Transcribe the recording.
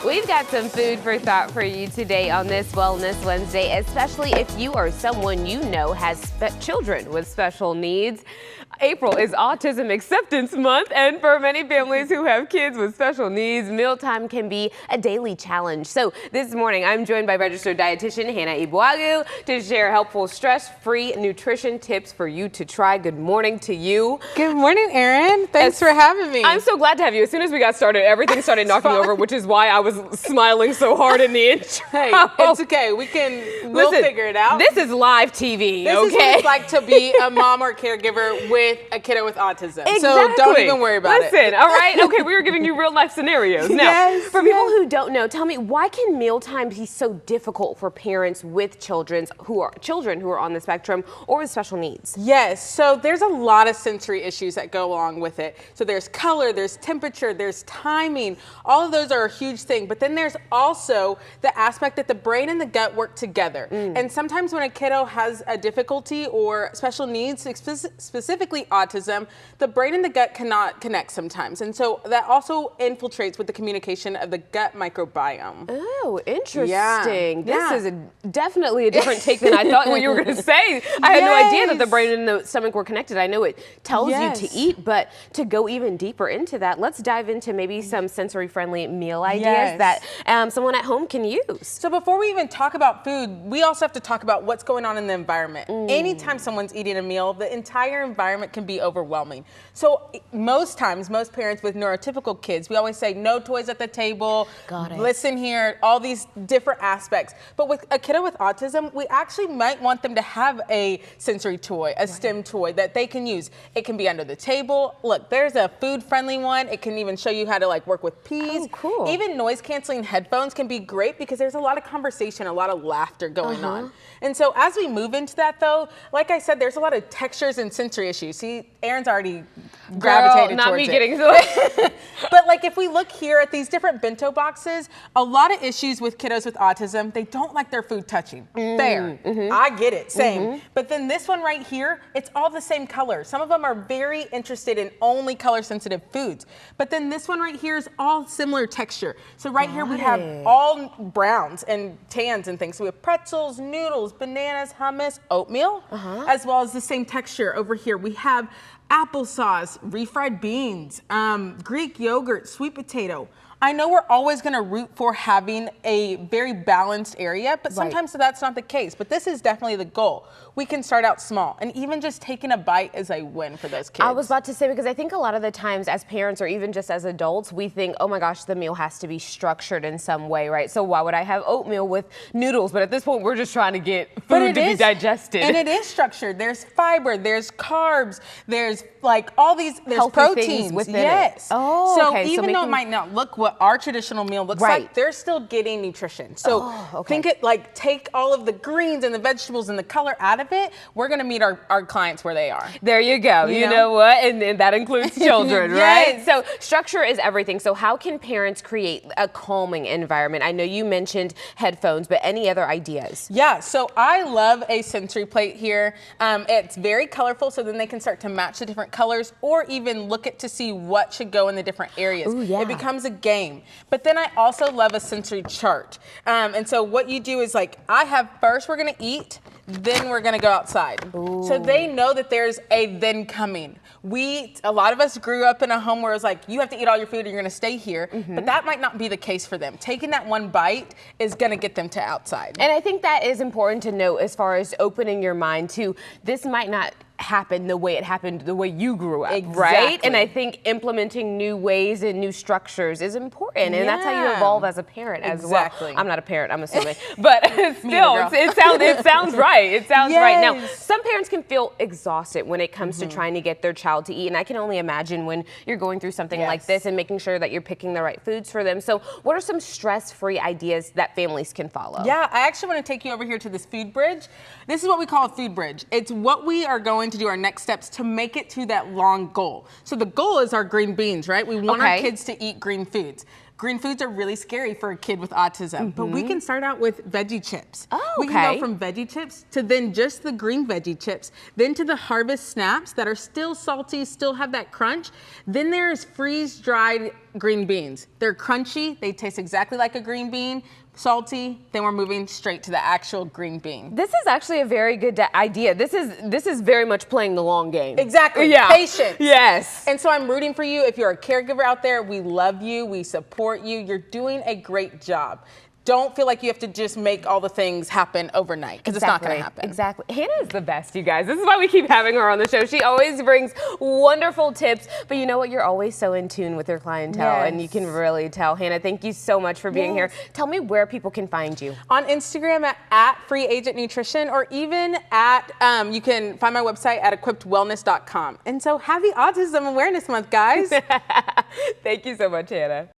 We've got some food for thought for you today on this Wellness Wednesday, especially if you or someone you know has children with special needs. April is Autism Acceptance Month, and for many families who have kids with special needs, mealtime can be a daily challenge. So this morning, I'm joined by registered dietitian Hannah Eboagu to share helpful stress-free nutrition tips for you to try. Good morning to you. Good morning, Erin. Thanks for having me. I'm so glad to have you. As soon as we got started, everything started knocking over, which is why I was smiling so hard in the intro. Hey, it's okay. We'll figure it out. This is live TV, This is what it's like to be a mom or caregiver with a kiddo with autism. Exactly. So don't even worry about it. Listen, all right? Okay, we were giving you real life scenarios. Now, Yes, for people who don't know, tell me, why can mealtime be so difficult for parents with children who are on the spectrum or with special needs? Yes, so there's a lot of sensory issues that go along with it. So there's color, there's temperature, there's timing. All of those are a huge thing. But then there's also the aspect that the brain and the gut work together. And sometimes when a kiddo has a difficulty or special needs, specifically autism, the brain and the gut cannot connect sometimes. And so that also infiltrates with the communication of the gut microbiome. Oh, interesting. Yeah. This is definitely a different take than I thought what you were going to say. I had no idea that the brain and the stomach were connected. I know it tells you to eat, but to go even deeper into that, let's dive into maybe some sensory-friendly meal ideas that someone at home can use. So before we even talk about food, we also have to talk about what's going on in the environment. Anytime someone's eating a meal, the entire environment can be overwhelming. So most times, most parents with neurotypical kids, we always say no toys at the table, listen here, all these different aspects. But with a kiddo with autism, we actually might want them to have a sensory toy, a STEM toy that they can use. It can be under the table. Look, there's a food-friendly one. It can even show you how to work with peas. Oh, cool. Even noise-canceling headphones can be great because there's a lot of conversation, a lot of laughter going on. And so as we move into that though, like I said, there's a lot of textures and sensory issues. See, Erin's already gravitated not towards me it. getting to it. But if we look here at these different bento boxes, a lot of issues with kiddos with autism, they don't like their food touching. Fair. I get it, same. But then this one right here, it's all the same color. Some of them are very interested in only color sensitive foods. But then this one right here is all similar texture. So right here we have all browns and tans and things. So we have pretzels, noodles, bananas, hummus, oatmeal, as well as the same texture over here. We have applesauce, refried beans, Greek yogurt, sweet potato. I know we're always going to root for having a very balanced area, but sometimes that's not the case. But this is definitely the goal. We can start out small, and even just taking a bite is a win for those kids. I was about to say, because I think a lot of the times as parents or even just as adults, we think, oh my gosh, the meal has to be structured in some way, right? So why would I have oatmeal with noodles? But at this point, we're just trying to get food to be digested. And it is structured. There's fiber, there's carbs, there's all these, there's healthy proteins things within it. Oh, so okay. even though it might not look what our traditional meal looks like, they're still getting nutrition. So think it take all of the greens and the vegetables and the color out of it. We're going to meet our clients where they are. There you go. You know what? And that includes children, right? So structure is everything. So how can parents create a calming environment? I know you mentioned headphones, but any other ideas? Yeah, so I love a sensory plate here. It's very colorful, so then they can start to match the different colors or even look at to see what should go in the different areas. Ooh, yeah. It becomes a game. But then I also love a sensory chart. And so what you do is I have first we're going to eat, then we're going to go outside. Ooh. So they know that there's a then coming. A lot of us grew up in a home where it was you have to eat all your food and you're going to stay here. But that might not be the case for them. Taking that one bite is going to get them to outside. And I think that is important to note as far as opening your mind to this might not happen the way it happened, the way you grew up, right? And I think implementing new ways and new structures is important, and that's how you evolve as a parent as well. I'm not a parent, I'm assuming, but still, it sounds right. It sounds right. Now, some parents can feel exhausted when it comes to trying to get their child to eat, and I can only imagine when you're going through something like this and making sure that you're picking the right foods for them. So what are some stress-free ideas that families can follow? Yeah, I actually want to take you over here to this food bridge. This is what we call a food bridge. It's what we are going to do our next steps to make it to that long goal. So the goal is our green beans, right? We want our kids to eat green foods. Green foods are really scary for a kid with autism, but we can start out with veggie chips. We can go from veggie chips to then just the green veggie chips, then to the harvest snaps that are still salty, still have that crunch. Then there's freeze-dried green beans. They're crunchy, they taste exactly like a green bean, salty, then we're moving straight to the actual green bean. This is actually a very good idea. This is very much playing the long game. Exactly, yeah. Patience. Yes. And so I'm rooting for you. If you're a caregiver out there, we love you, we support you, you're doing a great job. Don't feel like you have to just make all the things happen overnight, because it's not going to happen. Exactly. Hannah is the best, you guys. This is why we keep having her on the show. She always brings wonderful tips, but you know what? You're always so in tune with your clientele, and you can really tell. Hannah, thank you so much for being here. Tell me where people can find you. On Instagram at Free Agent Nutrition, or even at, you can find my website at equippedwellness.com. And so happy Autism Awareness Month, guys. Thank you so much, Hannah.